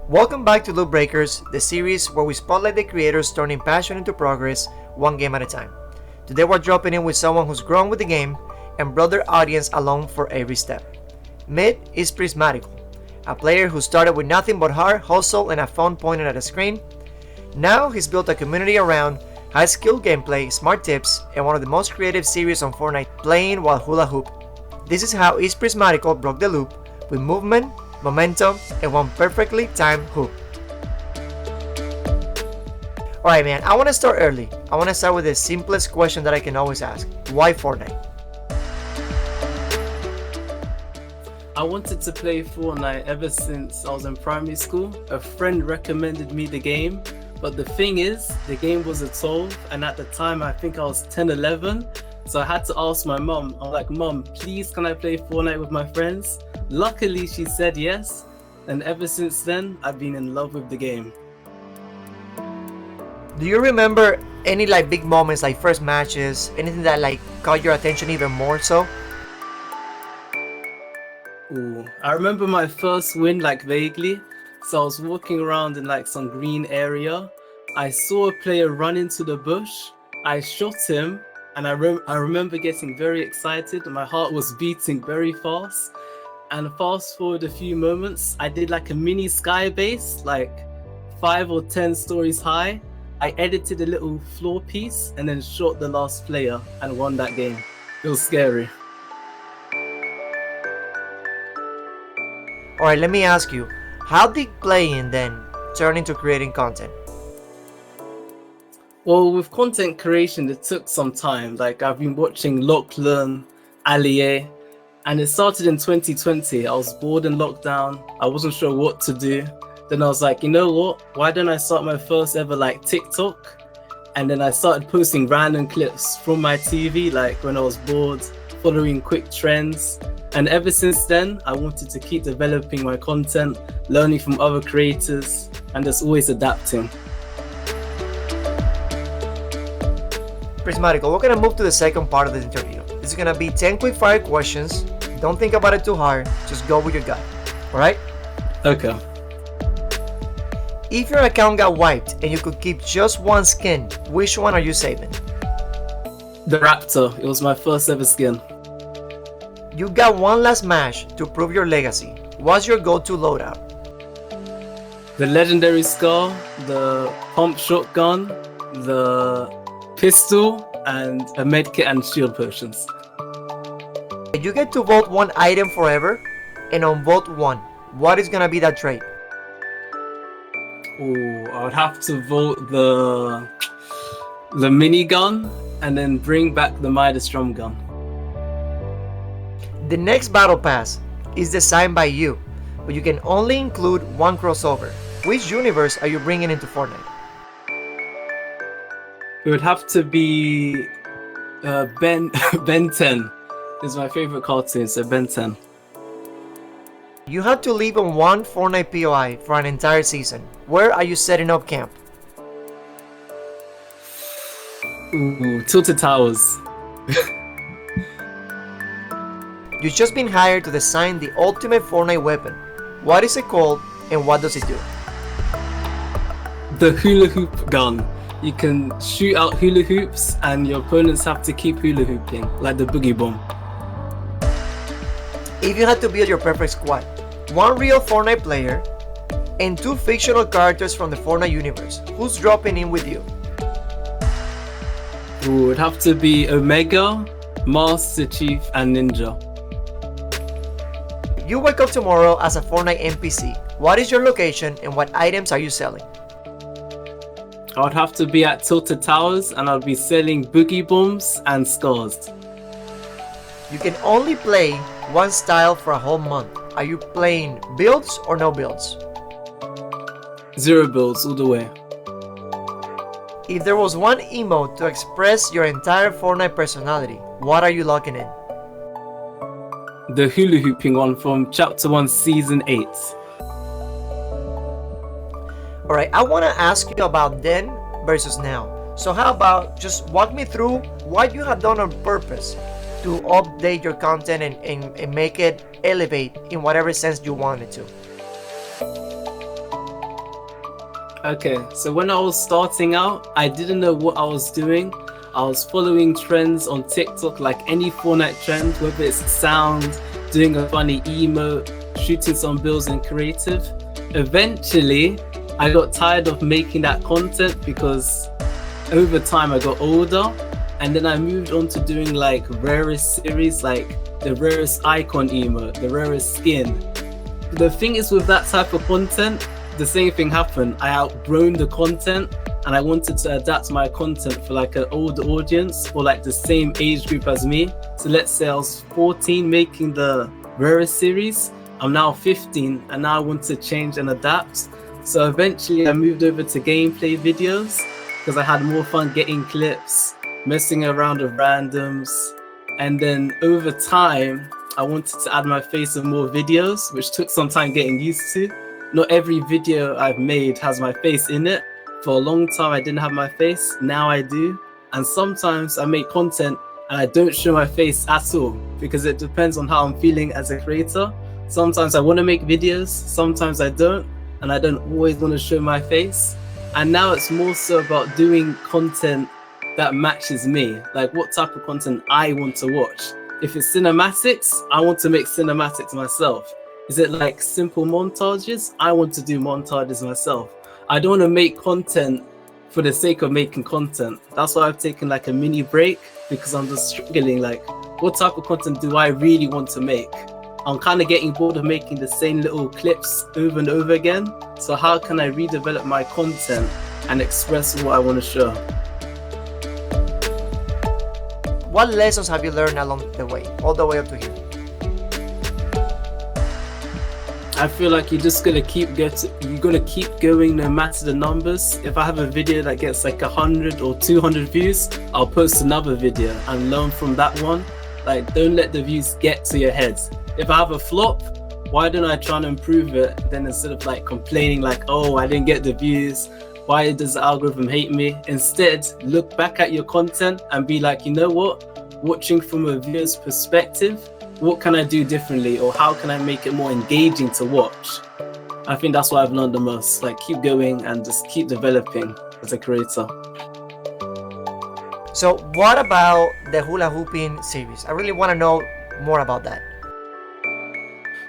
Welcome back to Loopbreakers, the series where we spotlight the creators turning passion into progress, one game at a time. Today we're dropping in with someone who's grown with the game and brought their audience along for every step. Meet Itsprismatical, a player who started with nothing but hard hustle and a phone pointed at a screen. Now he's built a community around high-skill gameplay, smart tips, and one of the most creative series on Fortnite, playing while hula hoop. This is how Itsprismatical broke the loop with movement, momentum, and one perfectly timed hoop. Alright man, I want to start early. I want to start with the simplest question that I can always ask. Why Fortnite? I wanted to play Fortnite ever since I was in primary school. A friend recommended me the game, but the thing is, the game was a 12, and at the time I think I was 10, 11. So I had to ask my mom. I'm like, Mom, please can I play Fortnite with my friends? Luckily she said yes, and ever since then I've been in love with the game. Do you remember any big moments, like first matches, anything that caught your attention even more so? Ooh, I remember my first win vaguely. So I was walking around in some green area. I saw a player run into the bush. I shot him, and I remember getting very excited. My heart was beating very fast. And fast forward a few moments, I did a mini sky base, 5 or 10 stories high. I edited a little floor piece and then shot the last player and won that game. It was scary. Alright, let me ask you, how did playing then turn into creating content? Well, with content creation, it took some time. I've been watching Lachlan, Allier, and it started in 2020. I was bored in lockdown. I wasn't sure what to do. Then I was like, you know what? Why don't I start my first ever TikTok? And then I started posting random clips from my TV, when I was bored, following quick trends. And ever since then, I wanted to keep developing my content, learning from other creators, and just always adapting. Prismatical, we're gonna move to the second part of this interview. This is gonna be 10 quick fire questions. Don't think about it too hard, just go with your gut. Alright? Okay. If your account got wiped and you could keep just one skin, which one are you saving? The Raptor. It was my first ever skin. You got one last match to prove your legacy. What's your go-to loadout? The legendary Scar, the pump shotgun, the pistol, and a medkit and shield potions. You get to vote one item forever, and on vote one, what is gonna be that trait? Oh, I would have to vote the minigun, and then bring back the Midas drum gun. The next battle pass is designed by you, but you can only include one crossover. Which universe are you bringing into Fortnite? It would have to be Ben 10 is my favorite cartoon, so Ben 10. You have to live on one Fortnite POI for an entire season. Where are you setting up camp? Ooh, Tilted Towers. You've just been hired to design the ultimate Fortnite weapon. What is it called and what does it do? The hula hoop gun. You can shoot out hula hoops and your opponents have to keep hula hooping, like the boogie bomb. If you had to build your perfect squad, one real Fortnite player and 2 fictional characters from the Fortnite universe, who's dropping in with you? Ooh, it'd have to be Omega, Master Chief, and Ninja. You wake up tomorrow as a Fortnite NPC. What is your location and what items are you selling? I would have to be at Tilted Towers and I'd be selling boogie bombs and scars. You can only play one style for a whole month. Are you playing builds or no builds? 0 builds all the way. If there was one emote to express your entire Fortnite personality, what are you locking in? The hula hooping one from Chapter 1 Season 8. Alright, I want to ask you about then versus now. So how about just walk me through what you have done on purpose to update your content and make it elevate in whatever sense you want it to. Okay, so when I was starting out, I didn't know what I was doing. I was following trends on TikTok, like any Fortnite trend, whether it's sound, doing a funny emote, shooting some builds in creative. Eventually, I got tired of making that content because over time I got older, and then I moved on to doing like rarest series, like the rarest icon emote, the rarest skin. The thing is with that type of content, the same thing happened. I outgrown the content and I wanted to adapt my content for like an older audience or like the same age group as me. So let's say I was 14 making the rarest series. I'm now 15 and now I want to change and adapt. So eventually I moved over to gameplay videos because I had more fun getting clips, messing around with randoms. And then over time, I wanted to add my face in more videos, which took some time getting used to. Not every video I've made has my face in it. For a long time, I didn't have my face. Now I do. And sometimes I make content and I don't show my face at all because it depends on how I'm feeling as a creator. Sometimes I want to make videos, sometimes I don't, and I don't always want to show my face. And now it's more so about doing content that matches me, like what type of content I want to watch. If it's cinematics, I want to make cinematics myself. Is it like simple montages? I want to do montages myself. I don't want to make content for the sake of making content. That's why I've taken like a mini break, because I'm just struggling, like what type of content do I really want to make? I'm kind of getting bored of making the same little clips over and over again. So how can I redevelop my content and express what I want to show? What lessons have you learned along the way, all the way up to here? I feel like you're just gonna keep going no matter the numbers. If I have a video that gets like 100 or 200 views, I'll post another video and learn from that one. Like, don't let the views get to your head. If I have a flop, why don't I try and improve it? Then instead of like complaining like, oh, I didn't get the views, why does the algorithm hate me? Instead, look back at your content and be like, you know what? Watching from a viewer's perspective, what can I do differently, or how can I make it more engaging to watch? I think that's what I've learned the most. Like, keep going and just keep developing as a creator. So what about the hula hooping series? I really want to know more about that.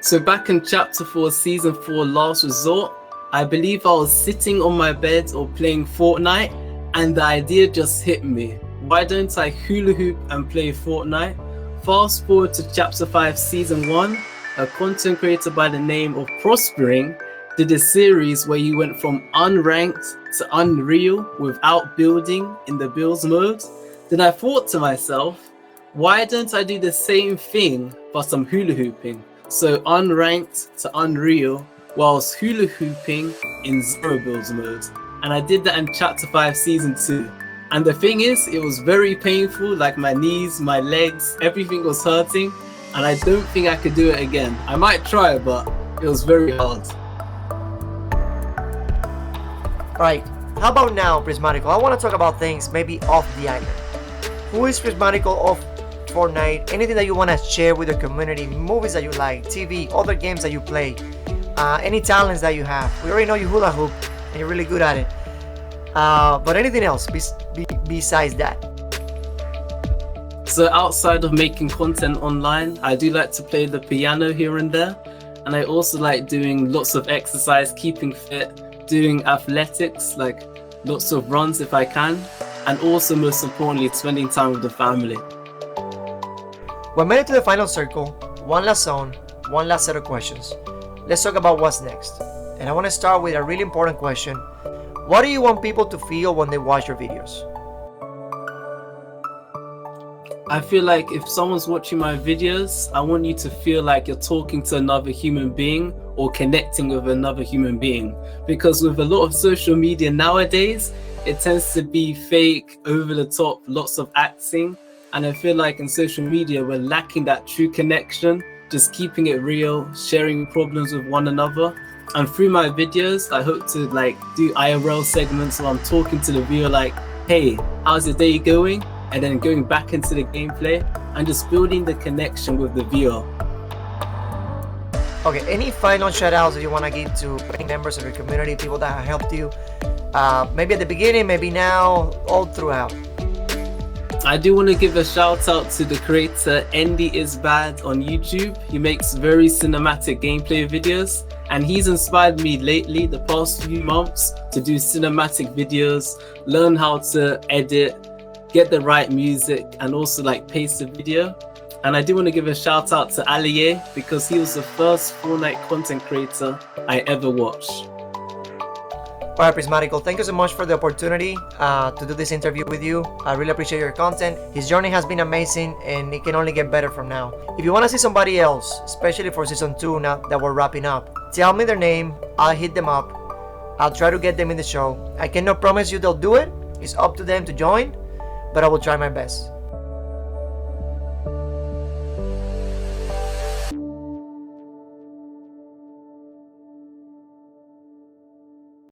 So back in chapter 4, season 4, Last Resort, I believe I was sitting on my bed or playing Fortnite and the idea just hit me. Why don't I hula hoop and play Fortnite? Fast forward to chapter 5, season 1, a content creator by the name of Prospering did a series where you went from unranked to unreal without building in the builds mode. Then I thought to myself, why don't I do the same thing but I'm hula hooping? So unranked to unreal whilst hula hooping in zero builds mode. And I did that in chapter 5, season 2. And the thing is, it was very painful, like my knees, my legs, everything was hurting. And I don't think I could do it again. I might try, but it was very hard. Alright, how about now, Prismatical? I want to talk about things maybe off the island. Who is Prismatical off Fortnite? Anything that you want to share with the community, movies that you like, TV, other games that you play, any talents that you have. We already know you hula hoop and you're really good at it. But anything else besides that? So outside of making content online, I do like to play the piano here and there. And I also like doing lots of exercise, keeping fit, doing athletics, like lots of runs if I can. And also, most importantly, spending time with the family. We made it to the final circle, one last zone, one last set of questions. Let's talk about what's next. And I want to start with a really important question. What do you want people to feel when they watch your videos? I feel like if someone's watching my videos, I want you to feel like you're talking to another human being or connecting with another human being. Because with a lot of social media nowadays, it tends to be fake, over the top, lots of acting. And I feel like in social media, we're lacking that true connection, just keeping it real, sharing problems with one another. And through my videos, I hope to like do IRL segments where I'm talking to the viewer like, hey, how's your day going? And then going back into the gameplay and just building the connection with the viewer. Okay, any final shout outs that you want to give to any members of your community, people that have helped you, maybe at the beginning, maybe now, all throughout? I do want to give a shout out to the creator Andy Is Bad on YouTube. He makes very cinematic gameplay videos, and he's inspired me lately, the past few months, to do cinematic videos, learn how to edit, get the right music, and also like pace the video. And I do want to give a shout out to Aliye because he was the first Fortnite content creator I ever watched. Alright, Prismatical, thank you so much for the opportunity to do this interview with you. I really appreciate your content. His journey has been amazing and it can only get better from now. If you want to see somebody else, especially for season 2 now that we're wrapping up, tell me their name, I'll hit them up. I'll try to get them in the show. I cannot promise you they'll do it. It's up to them to join, but I will try my best.